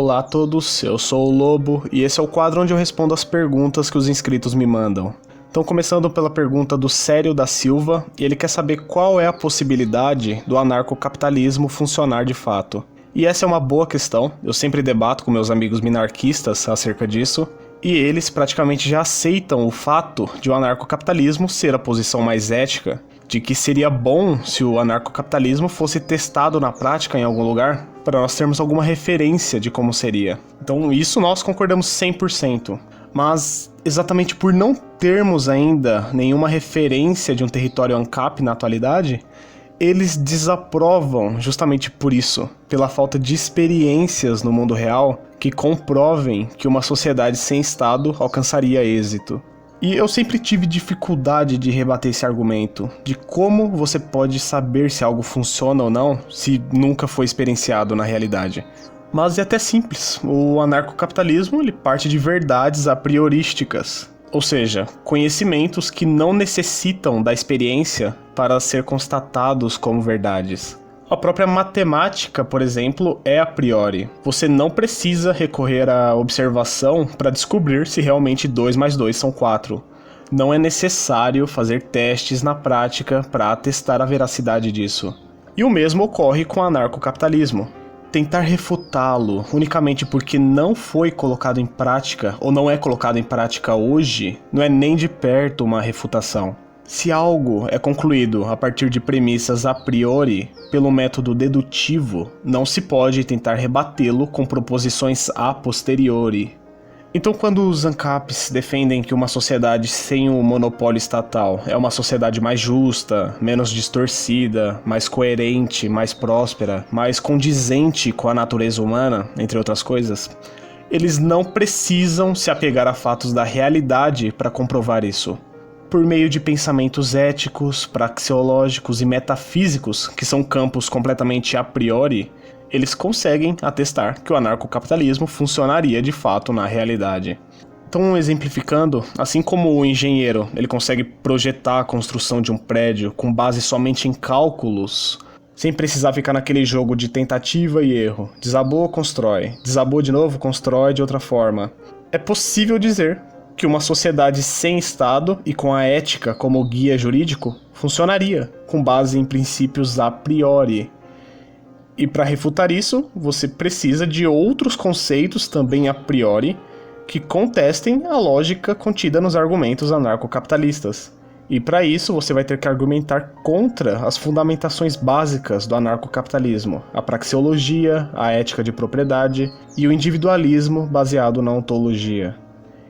Olá a todos, eu sou o Lobo e esse é o quadro onde eu respondo as perguntas que os inscritos me mandam. Então, começando pela pergunta do Cério da Silva, e ele quer saber qual é a possibilidade do anarcocapitalismo funcionar de fato. E essa é uma boa questão, eu sempre debato com meus amigos minarquistas acerca disso, e eles praticamente já aceitam o fato de o anarcocapitalismo ser a posição mais ética, de que seria bom se o anarcocapitalismo fosse testado na prática em algum lugar, para nós termos alguma referência de como seria. Então isso nós concordamos 100%. Mas exatamente por não termos ainda nenhuma referência de um território ANCAP na atualidade, eles desaprovam justamente por isso, pela falta de experiências no mundo real que comprovem que uma sociedade sem Estado alcançaria êxito. E eu sempre tive dificuldade de rebater esse argumento, de como você pode saber se algo funciona ou não, se nunca foi experienciado na realidade. Mas é até simples, o anarcocapitalismo ele parte de verdades a priorísticas, ou seja, conhecimentos que não necessitam da experiência para ser constatados como verdades. A própria matemática, por exemplo, é a priori. Você não precisa recorrer à observação para descobrir se realmente 2 mais 2 são 4. Não é necessário fazer testes na prática para atestar a veracidade disso. E o mesmo ocorre com o anarcocapitalismo. Tentar refutá-lo unicamente porque não foi colocado em prática ou não é colocado em prática hoje não é nem de perto uma refutação. Se algo é concluído a partir de premissas a priori pelo método dedutivo, não se pode tentar rebatê-lo com proposições a posteriori. Então, quando os ANCAPs defendem que uma sociedade sem o monopólio estatal é uma sociedade mais justa, menos distorcida, mais coerente, mais próspera, mais condizente com a natureza humana, entre outras coisas, eles não precisam se apegar a fatos da realidade para comprovar isso. Por meio de pensamentos éticos, praxeológicos e metafísicos, que são campos completamente a priori, eles conseguem atestar que o anarcocapitalismo funcionaria de fato na realidade. Então, exemplificando, assim como o engenheiro ele consegue projetar a construção de um prédio com base somente em cálculos, sem precisar ficar naquele jogo de tentativa e erro, desabou, constrói, desabou de novo, constrói de outra forma, é possível dizer que uma sociedade sem Estado e com a ética como guia jurídico funcionaria, com base em princípios a priori. E para refutar isso, você precisa de outros conceitos também a priori que contestem a lógica contida nos argumentos anarcocapitalistas. E para isso você vai ter que argumentar contra as fundamentações básicas do anarcocapitalismo, a praxeologia, a ética de propriedade e o individualismo baseado na ontologia.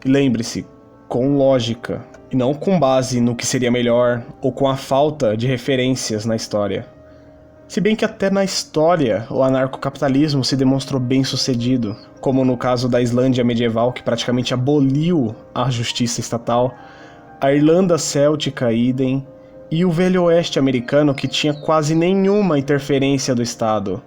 E lembre-se, com lógica, e não com base no que seria melhor ou com a falta de referências na história. Se bem que até na história o anarcocapitalismo se demonstrou bem sucedido, como no caso da Islândia medieval que praticamente aboliu a justiça estatal, a Irlanda céltica idem, e o Velho Oeste americano que tinha quase nenhuma interferência do Estado.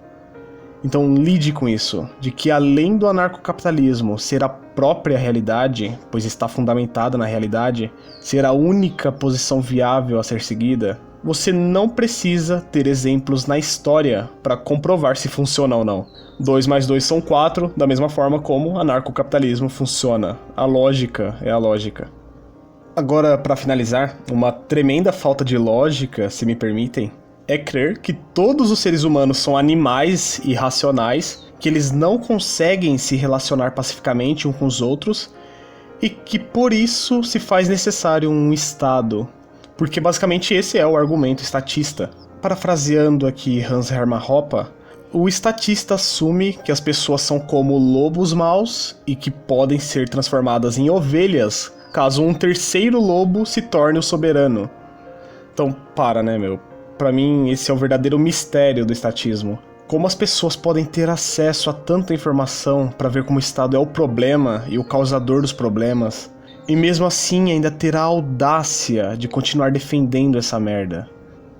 Então lide com isso, de que além do anarcocapitalismo ser a própria realidade, pois está fundamentada na realidade, ser a única posição viável a ser seguida, você não precisa ter exemplos na história para comprovar se funciona ou não. 2 mais 2 são 4, da mesma forma como o anarcocapitalismo funciona. A lógica é a lógica. Agora, para finalizar, uma tremenda falta de lógica, se me permitem, é crer que todos os seres humanos são animais irracionais, que eles não conseguem se relacionar pacificamente uns com os outros e que por isso se faz necessário um Estado. Porque basicamente esse é o argumento estatista. Parafraseando aqui Hans Hermann Hoppe, o estatista assume que as pessoas são como lobos maus e que podem ser transformadas em ovelhas caso um terceiro lobo se torne o soberano. Então né, meu? Pra mim, esse é o verdadeiro mistério do estatismo. Como as pessoas podem ter acesso a tanta informação para ver como o Estado é o problema e o causador dos problemas, e mesmo assim ainda ter a audácia de continuar defendendo essa merda.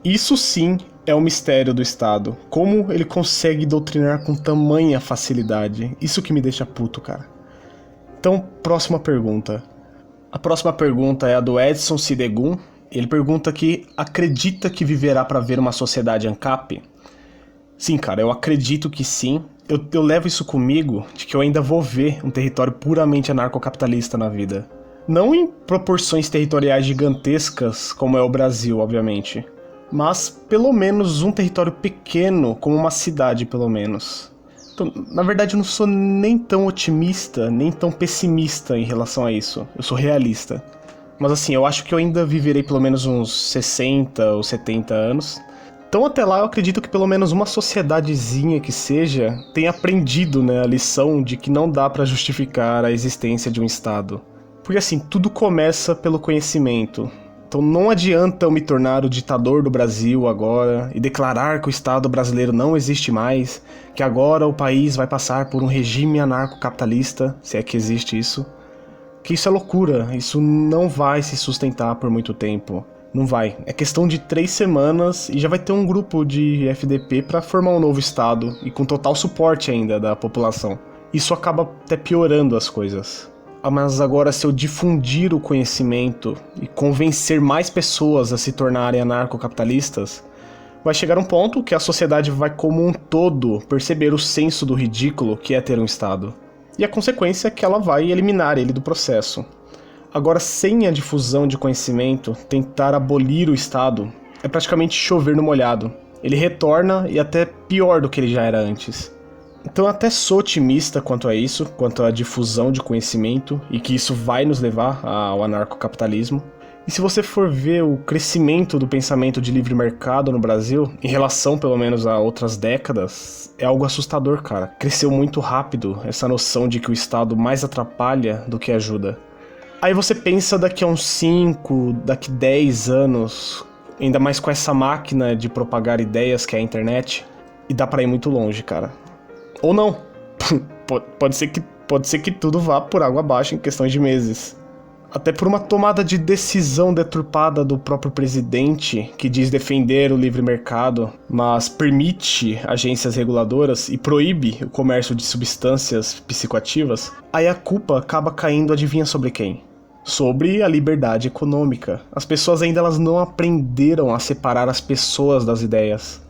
Isso sim é o mistério do Estado. Como ele consegue doutrinar com tamanha facilidade. Isso que me deixa puto, cara. Então, próxima pergunta. A próxima pergunta é a do Edson Sidegun. Ele pergunta que acredita que viverá para ver uma sociedade ANCAP? Sim, cara, eu acredito que sim. eu levo isso comigo de que eu ainda vou ver um território puramente anarcocapitalista na vida. Não em proporções territoriais gigantescas, como é o Brasil, obviamente, mas pelo menos um território pequeno, como uma cidade, pelo menos. Então, na verdade, eu não sou nem tão otimista, nem tão pessimista em relação a isso. Eu sou realista. Mas assim, eu acho que eu ainda viverei pelo menos uns 60 ou 70 anos. Então até lá eu acredito que pelo menos uma sociedadezinha que seja tenha aprendido, né, a lição de que não dá pra justificar a existência de um Estado. Porque assim, tudo começa pelo conhecimento. Então não adianta eu me tornar o ditador do Brasil agora e declarar que o Estado brasileiro não existe mais, que agora o país vai passar por um regime anarcocapitalista, se é que existe isso. Que isso é loucura, isso não vai se sustentar por muito tempo. Não vai. É questão de 3 semanas e já vai ter um grupo de FDP para formar um novo estado e com total suporte ainda da população. Isso acaba até piorando as coisas. Mas agora, se eu difundir o conhecimento e convencer mais pessoas a se tornarem anarcocapitalistas, vai chegar um ponto que a sociedade vai como um todo perceber o senso do ridículo que é ter um estado. E a consequência é que ela vai eliminar ele do processo. Agora, sem a difusão de conhecimento, tentar abolir o Estado é praticamente chover no molhado. Ele retorna e até pior do que ele já era antes. Então eu até sou otimista quanto a isso, quanto à difusão de conhecimento e que isso vai nos levar ao anarcocapitalismo. E se você for ver o crescimento do pensamento de livre mercado no Brasil, em relação pelo menos a outras décadas, é algo assustador, cara. Cresceu muito rápido essa noção de que o Estado mais atrapalha do que ajuda. Aí você pensa daqui a uns 5, daqui 10 anos, ainda mais com essa máquina de propagar ideias que é a internet, e dá pra ir muito longe, cara. Ou não. pode ser que tudo vá por água abaixo em questões de meses. Até por uma tomada de decisão deturpada do próprio presidente, que diz defender o livre mercado, mas permite agências reguladoras e proíbe o comércio de substâncias psicoativas, aí a culpa acaba caindo, adivinha sobre quem? Sobre a liberdade econômica. As pessoas ainda elas não aprenderam a separar as pessoas das ideias.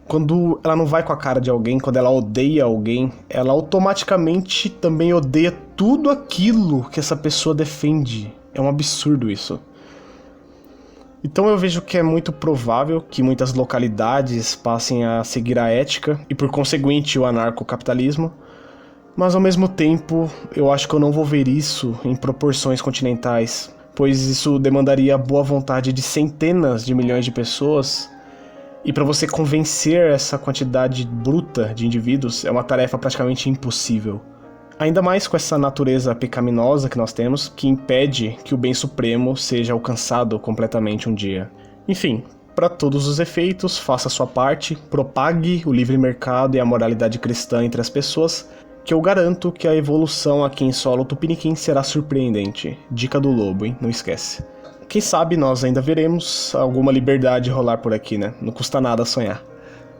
Quando ela não vai com a cara de alguém, quando ela odeia alguém, ela automaticamente também odeia tudo aquilo que essa pessoa defende. É um absurdo isso. Então eu vejo que é muito provável que muitas localidades passem a seguir a ética e por conseguinte o anarcocapitalismo. Mas ao mesmo tempo, eu acho que eu não vou ver isso em proporções continentais, pois isso demandaria a boa vontade de centenas de milhões de pessoas, e para você convencer essa quantidade bruta de indivíduos é uma tarefa praticamente impossível. Ainda mais com essa natureza pecaminosa que nós temos, que impede que o bem supremo seja alcançado completamente um dia. Enfim, para todos os efeitos, faça a sua parte, propague o livre mercado e a moralidade cristã entre as pessoas, que eu garanto que a evolução aqui em solo tupiniquim será surpreendente. Dica do lobo, hein? Não esquece. Quem sabe nós ainda veremos alguma liberdade rolar por aqui, né? Não custa nada sonhar.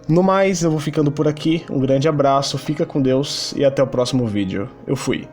No mais, eu vou ficando por aqui. Um grande abraço, fica com Deus e até o próximo vídeo. Eu fui.